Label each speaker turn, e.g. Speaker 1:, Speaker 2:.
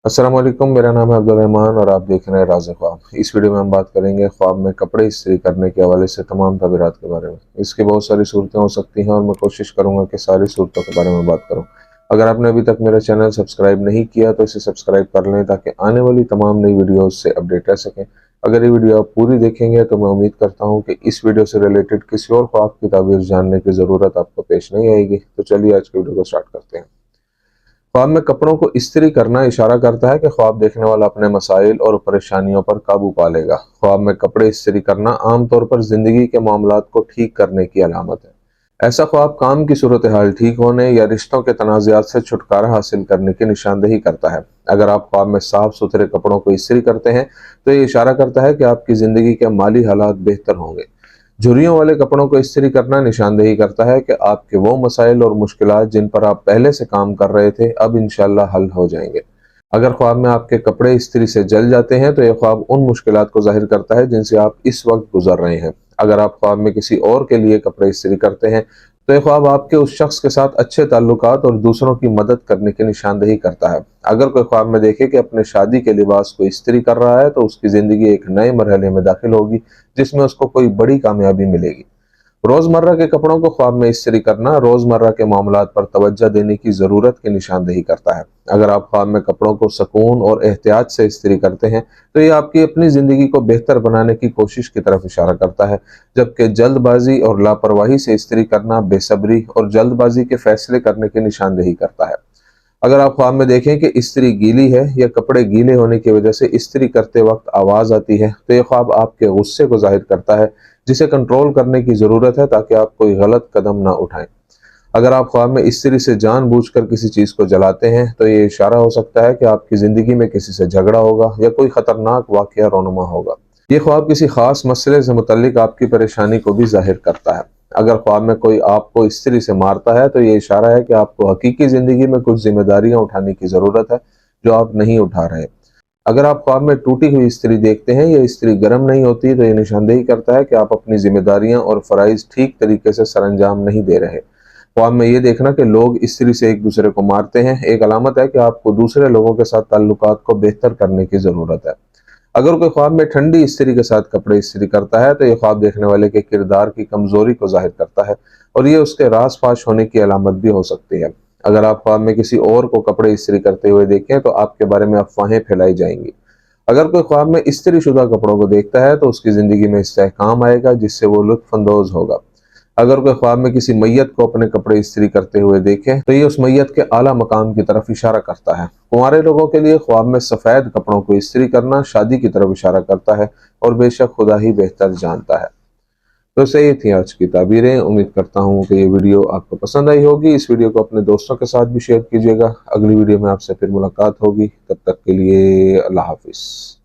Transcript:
Speaker 1: अस्सलाम वालेकुम, मेरा नाम है अब्दुल रहमान और आप देख रहे हैं राज़ ख्वाब। इस वीडियो में हम बात करेंगे ख्वाब में कपड़े इस्त्री करने के हवाले से तमाम तबीरात के बारे में। इसकी बहुत सारी सूरतें हो सकती हैं और मैं कोशिश करूंगा कि सारी सूरतों के बारे में बात करूं। अगर आपने अभी तक मेरा चैनल सब्सक्राइब नहीं किया तो इसे सब्सक्राइब कर लें ताकि आने वाली तमाम नई वीडियोज़ से अपडेट रह सकें। अगर ये वीडियो आप पूरी देखेंगे तो मैं उम्मीद करता हूँ कि इस वीडियो से रिलेटेड किसी और ख्वाब की ताबीर जानने की ज़रूरत आपको पेश नहीं आएगी। तो चलिए आज की वीडियो को स्टार्ट करते हैं। ख्वाब में कपड़ों को इस्त्री करना इशारा करता है कि ख्वाब देखने वाला अपने मसाइल और परेशानियों पर काबू पा लेगा। ख्वाब में कपड़े इस्त्री करना आमतौर पर जिंदगी के मामलात को ठीक करने की अलामत है। ऐसा ख्वाब काम की सूरत हाल ठीक होने या रिश्तों के तनाज़ात से छुटकारा हासिल करने की निशानदेही करता है। अगर आप ख्वाब में साफ सुथरे कपड़ों को इस्त्री करते हैं तो ये इशारा करता है कि आपकी ज़िंदगी के माली हालात बेहतर होंगे। झुर्रियों वाले कपड़ों को इस्त्री करना निशानदेही करता है कि आपके वो मसाइल और मुश्किलात जिन पर आप पहले से काम कर रहे थे अब इंशाल्लाह हल हो जाएंगे। अगर ख्वाब में आपके कपड़े इस्त्री से जल जाते हैं तो यह ख्वाब उन मुश्किलात को जाहिर करता है जिनसे आप इस वक्त गुजर रहे हैं। अगर आप ख्वाब में किसी और के लिए कपड़े इस्त्री करते हैं तो यह ख्वाब आपके उस शख्स के साथ अच्छे ताल्लुकात और दूसरों की मदद करने की निशानदेही करता है। अगर कोई ख्वाब में देखे कि अपने शादी के लिबास को इस्त्री कर रहा है तो उसकी ज़िंदगी एक नए मरहले में दाखिल होगी जिसमें उसको कोई बड़ी कामयाबी मिलेगी। रोजमर्रा के कपड़ों को ख्वाब में इस्त्री करना रोजमर्रा के मामलात पर तवज्जो देने की जरूरत की निशानदेही करता है। अगर आप ख्वाब में कपड़ों को सुकून और एहतियात से इस्त्री करते हैं तो ये आपकी अपनी जिंदगी को बेहतर बनाने की कोशिश की तरफ इशारा करता है, जबकि जल्दबाजी और लापरवाही से इस्त्री करना बेसब्री और जल्दबाजी के फैसले करने की निशानदेही करता है। अगर आप ख्वाब में देखें कि इस्त्री गीली है या कपड़े गीले होने की वजह से इस्त्री करते वक्त आवाज़ आती है तो ये ख्वाब आपके गुस्से को जाहिर करता है जिसे कंट्रोल करने की ज़रूरत है ताकि आप कोई गलत कदम ना उठाएं। अगर आप ख्वाब में इस्त्री से जानबूझकर किसी चीज़ को जलाते हैं तो ये इशारा हो सकता है कि आपकी ज़िंदगी में किसी से झगड़ा होगा या कोई ख़तरनाक वाक़या रोनुमा होगा। ये ख्वाब किसी खास मसले से मुतल्लिक आपकी परेशानी को भी जाहिर करता है। अगर ख्वाब में कोई आपको इस्त्री से मारता है तो ये इशारा है कि आपको हकीकी ज़िंदगी में कुछ जिम्मेदारियां उठाने की ज़रूरत है जो आप नहीं उठा रहे। अगर आप ख्वाब में टूटी हुई इस्त्री देखते हैं या इस्त्री गर्म नहीं होती तो ये निशानदेही करता है कि आप अपनी जिम्मेदारियां और फ़राइज़ ठीक तरीके से सरअंजाम नहीं दे रहे। ख्वाब में ये देखना कि लोग इस्त्री से एक दूसरे को मारते हैं एक अलामत है कि आपको दूसरे लोगों के साथ ताल्लुकात को बेहतर करने की ज़रूरत है। अगर कोई ख्वाब में ठंडी इस्त्री के साथ कपड़े इस्त्री करता है तो ये ख्वाब देखने वाले के किरदार की कमजोरी को जाहिर करता है और ये उसके रास फाश होने की अलामत भी हो सकती है। अगर आप ख्वाब में किसी और को कपड़े इस्त्री करते हुए देखें तो आपके बारे में अफवाहें फैलाई जाएंगी। अगर कोई ख्वाब में इस्त्री शुदा कपड़ों को देखता है तो उसकी जिंदगी में इस्तेहकाम आएगा जिससे वो लुत्फानंदोज होगा। अगर कोई ख्वाब में किसी मैयत को अपने कपड़े इस्त्री करते हुए देखे तो ये उस मैयत के आला मकाम की तरफ इशारा करता है। कुंवारे लोगों के लिए ख्वाब में सफ़ेद कपड़ों को इस्त्री करना शादी की तरफ इशारा करता है और बेशक खुदा ही बेहतर जानता है। तो सही थी आज की ताबीरें। उम्मीद करता हूँ कि ये वीडियो आपको पसंद आई होगी। इस वीडियो को अपने दोस्तों के साथ भी शेयर कीजिएगा। अगली वीडियो में आपसे फिर मुलाकात होगी, तब तक के लिए अल्लाह हाफिज़।